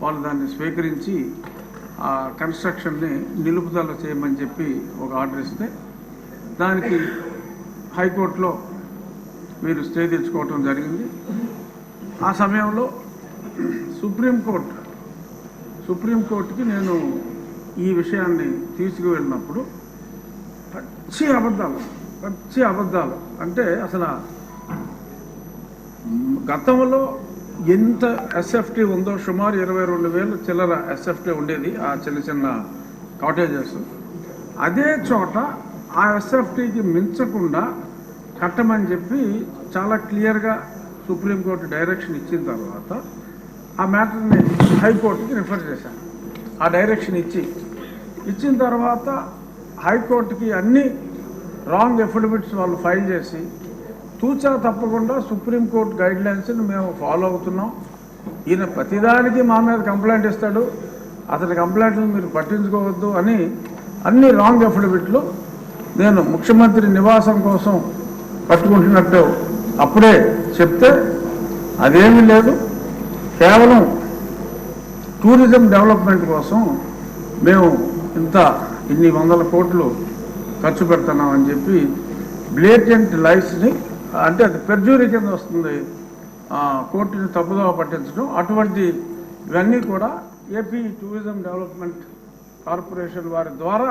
వాళ్ళు దాన్ని స్వీకరించి ఆ కన్స్ట్రక్షన్ని నిలుపుదల చేయమని చెప్పి ఒక ఆర్డర్ ఇస్తే దానికి హైకోర్టులో మీరు స్టే తెచ్చుకోవటం జరిగింది. ఆ సమయంలో సుప్రీంకోర్టుకి నేను ఈ విషయాన్ని తీసుకువెళ్ళినప్పుడు పచ్చి అబద్ధాలు అంటే అసలు గతంలో ఎంత ఎస్ఎఫ్టీ ఉందో సుమారు 22,000 చిల్లర ఎస్ఎఫ్టీ ఉండేది ఆ చిన్న కాటేజెస్. అదే చోట ఆ ఎస్ఎఫ్టీకి మించకుండా కట్టమని చెప్పి చాలా క్లియర్గా సుప్రీంకోర్టు డైరెక్షన్ ఇచ్చిన తర్వాత ఆ మ్యాటర్ని హైకోర్టుకి రిఫర్ చేశాను. ఆ డైరెక్షన్ ఇచ్చిన తర్వాత హైకోర్టుకి అన్ని రాంగ్ ఎఫిడవిట్స్ వాళ్ళు ఫైల్ చేసి తూచా తప్పకుండా సుప్రీంకోర్టు గైడ్లైన్స్ని మేము ఫాలో అవుతున్నాం. ఈయన ప్రతిదానికి మా మీద కంప్లైంట్ ఇస్తాడు, అతని కంప్లైంట్లు మీరు పట్టించుకోవద్దు అని అన్ని రాంగ్ ఎఫిడవిట్లు నేను ముఖ్యమంత్రి నివాసం కోసం పట్టుకుంటున్నట్టు అప్పుడే చెప్తే అదేమీ లేదు, కేవలం టూరిజం డెవలప్మెంట్ కోసం మేము ఇన్ని 100 కోట్లు ఖర్చు పెడుతున్నామని చెప్పి బ్లేటెంట్ లైస్ని, అంటే అది పెర్జూరీ కింద వస్తుంది, కోర్టుని తప్పుదోవ పట్టించడం. అటువంటి ఇవన్నీ కూడా ఏపీ టూరిజం డెవలప్మెంట్ కార్పొరేషన్ వారి ద్వారా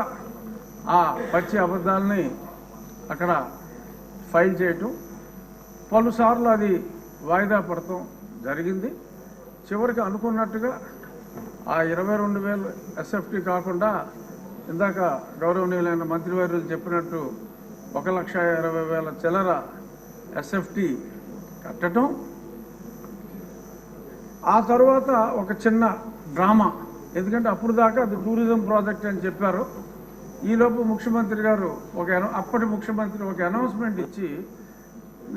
ఆ పచ్చి అబద్ధాలని అక్కడ ఫైల్ చేయటం, పలుసార్లు అది వాయిదా పడటం జరిగింది. చివరికి అనుకున్నట్టుగా ఆ 22,000 ఎస్ఎఫ్టీ కాకుండా ఇందాక గౌరవనీయులైన మంత్రివర్యులు చెప్పినట్టు 1,20,000 చిల్లర ఎస్ఎఫ్టీ కట్టడం. ఆ తర్వాత ఒక చిన్న డ్రామా, ఎందుకంటే అప్పుడు దాకా అది టూరిజం ప్రాజెక్ట్ అని చెప్పారు. ఈలోపు ముఖ్యమంత్రి గారు అప్పటి ముఖ్యమంత్రి ఒక అనౌన్స్మెంట్ ఇచ్చి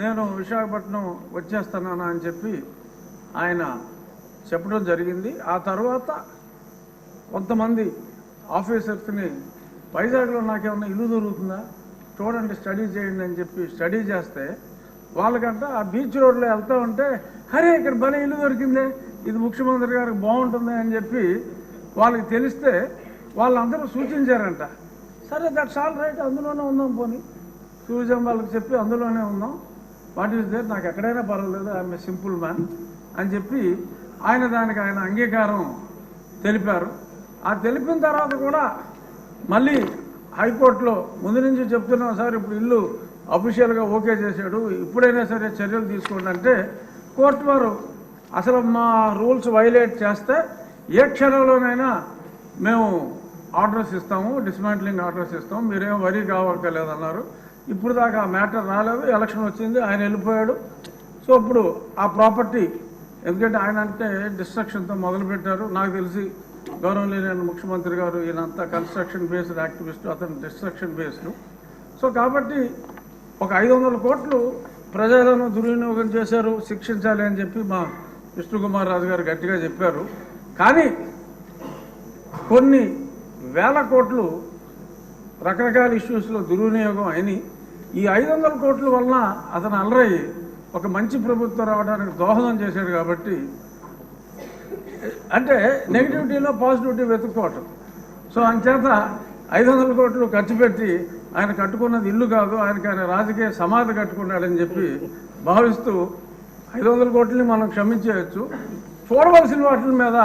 నేను విశాఖపట్నం వచ్చేస్తున్నాను అని చెప్పి ఆయన చెప్పడం జరిగింది. ఆ తర్వాత కొంతమంది ఆఫీసర్స్ని వైజాగ్లో నాకేమన్నా ఇల్లు దొరుకుతుందా చూడండి, స్టడీ చేయండి అని చెప్పి స్టడీ చేస్తే వాళ్ళకంట ఆ బీచ్ రోడ్లో వెళ్తూ ఉంటే అరే ఇక్కడ భలే ఇల్లు దొరికిందే, ఇది ముఖ్యమంత్రి గారికి బాగుంటుంది అని చెప్పి వాళ్ళకి తెలిస్తే వాళ్ళందరూ సూచించారంట. సరే దట్స్ ఆల్ రైట్, అందులోనే ఉందాం, పోనీ టూరిజం వాళ్ళకి చెప్పి అందులోనే ఉందాం, వాట్ ఈస్ దేర్, నాకు ఎక్కడైనా పర్వాలేదు, ఐఎమ్ ఏ సింపుల్ మ్యాన్ అని చెప్పి దానికి ఆయన అంగీకారం తెలిపారు. ఆ తెలిపిన తర్వాత కూడా మళ్ళీ హైకోర్టులో ముందు నుంచి చెప్తున్నాం సార్, ఇప్పుడు ఇల్లు అఫీషియల్గా ఓకే చేశాడు, ఇప్పుడైనా సరే చర్యలు తీసుకోండి అంటే కోర్టు వారు అసలు మా రూల్స్ వైలేట్ చేస్తే ఏ క్షణంలోనైనా మేము ఆర్డర్స్ ఇస్తాము, డిస్మాంట్లింగ్ ఆర్డర్స్ ఇస్తాము, మీరేం వరీ కావక్కర్లేదన్నారు. ఇప్పుడు దాకా ఆ మ్యాటర్ రాలేదు, ఎలక్షన్ వచ్చింది, ఆయన వెళ్ళిపోయాడు. సో ఇప్పుడు ఆ ప్రాపర్టీ, ఎందుకంటే ఆయన అంటే డిస్ట్రక్షన్తో మొదలుపెట్టారు, నాకు తెలిసి గౌరవనీయులైన ముఖ్యమంత్రి గారు ఈయనంతా కన్స్ట్రక్షన్ బేస్డ్ యాక్టివిస్టు, అతను డిస్ట్రక్షన్ బేస్డ్. సో కాబట్టి ఒక 500 కోట్లు ప్రజలను దుర్వినియోగం చేశారు, శిక్షించాలి అని చెప్పి మా విష్ణుకుమార్ రాజు గారు గట్టిగా చెప్పారు. కానీ కొన్ని వేల కోట్లు రకరకాల ఇష్యూస్లో దుర్వినియోగం అయినాయి. ఈ 500 కోట్ల వలన అతను అలరయ్యి ఒక మంచి ప్రభుత్వం రావడానికి దోహదం చేశాడు. కాబట్టి అంటే నెగిటివిటీలో పాజిటివిటీ వెతుక్కోవటం. సో అంచేత 500 కోట్లు ఖర్చు పెట్టి ఆయన కట్టుకున్నది ఇల్లు కాదు, ఆయన రాజకీయ సమాధి కట్టుకున్నాడని చెప్పి భావిస్తూ 500 కోట్లని మనం క్షమించేయచ్చు, చూడవలసిన వాటి మీద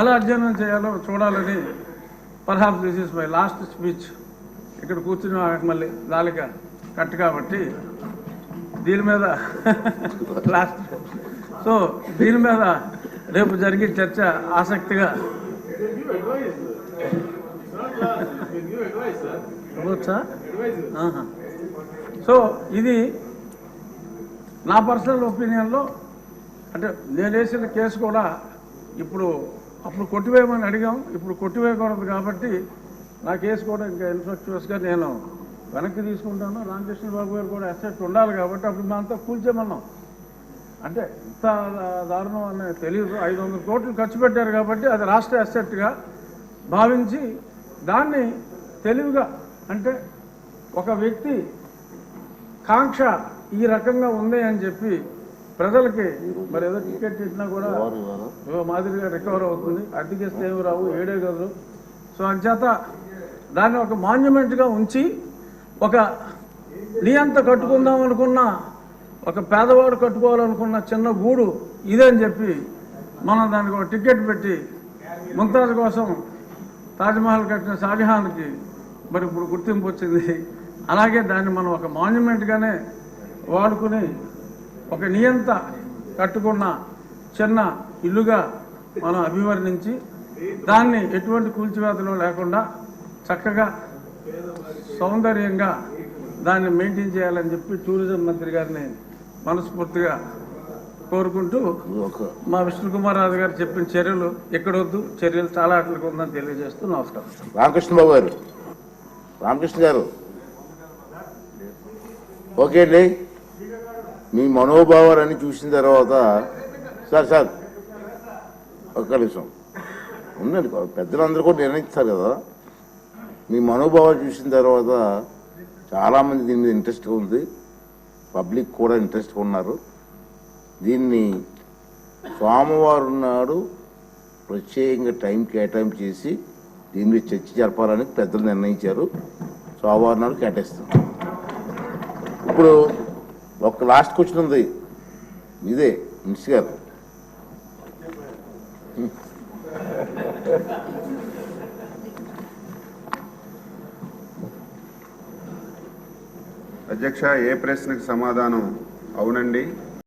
ఎలా అధ్యయనం చేయాలో చూడాలని. Perhaps this is my last speech. ఇక్కడ కూర్చుని మళ్ళీ నాలిక కట్ కాబట్టి దీని మీద లాస్ట్. సో దీని మీద రేపు జరిగే చర్చ ఆసక్తిగా సో ఇది నా పర్సనల్ ఒపీనియన్లో, అంటే నేను వేసిన కేసు కూడా అప్పుడు కొట్టివేయమని అడిగాం, ఇప్పుడు కొట్టివేయకూడదు కాబట్టి నా కేసు కూడా ఇంకా ఇన్ఫ్లక్చువస్గా నేను వెనక్కి తీసుకుంటాను. రామకృష్ణ బాబు గారు కూడా అసెట్ ఉండాలి కాబట్టి అప్పుడు మేమంతా కూల్చేమన్నాం. అంటే ఇంత దారుణం అనేది తెలియదు. 500 కోట్లు ఖర్చు పెట్టారు కాబట్టి అది రాష్ట్ర అసెట్గా భావించి దాన్ని తెలివిగా, అంటే ఒక వ్యక్తి కాంక్ష ఈ రకంగా ఉంది అని చెప్పి ప్రజలకి మరి ఏదో టికెట్ ఇచ్చినా కూడా మాదిరిగా రికవర్ అవుతుంది. అద్దెకిస్తే ఏమి రావు, 7 గదులు. సో అంచేత దాన్ని ఒక మాన్యుమెంట్గా ఉంచి ఒక నియంత కట్టుకుందాం అనుకున్న, ఒక పేదవాడు కట్టుకోవాలనుకున్న చిన్న గూడు ఇదే అని చెప్పి మనం దానికి ఒక టికెట్ పెట్టి ముంతాజ్ కోసం తాజ్మహల్ కట్టిన షాజహాన్కి మరి ఇప్పుడు గుర్తింపు వచ్చింది. అలాగే దాన్ని మనం ఒక మాన్యుమెంట్గానే వాడుకుని ఒక నియంత కట్టుకున్న చిన్న ఇల్లుగా మనం అభివర్ణించి దాన్ని ఎటువంటి కూల్చివేతలు లేకుండా చక్కగా సౌందర్యంగా దాన్ని మెయింటైన్ చేయాలని చెప్పి టూరిజం మంత్రి గారిని మనస్ఫూర్తిగా కోరుకుంటూ మా విష్ణుకుమార్ రాజు గారు చెప్పిన చర్యలు ఎక్కడొద్దు, చర్యలు చాలా అట్లకు ఉందని తెలియజేస్తూ నమస్కారం. రామకృష్ణబాబు గారు, రామకృష్ణ గారు, ఓకే అండి. మీ మనోభావాలన్నీ చూసిన తర్వాత సార్ ఒక్క నిమిషం ఉండండి, పెద్దలందరూ కూడా నిర్ణయిస్తారు కదా. మీ మనోభావాలు చూసిన తర్వాత చాలామంది దీని మీద ఇంట్రెస్ట్గా ఉంది, పబ్లిక్ కూడా ఇంట్రెస్ట్గా ఉన్నారు. దీన్ని సోమవారం నాడు ప్రత్యేకంగా టైం కేటాయింపు చేసి దీని మీద చర్చ జరపాలని పెద్దలు నిర్ణయించారు. సోమవారం నాడు కేటాయిస్తాం. ఇప్పుడు ఒక లాస్ట్ క్వశ్చన్ ఉంది, ఇదే మినిస్టర్ గారు. అధ్యక్ష, ఏ ప్రశ్నకు సమాధానం అవునండి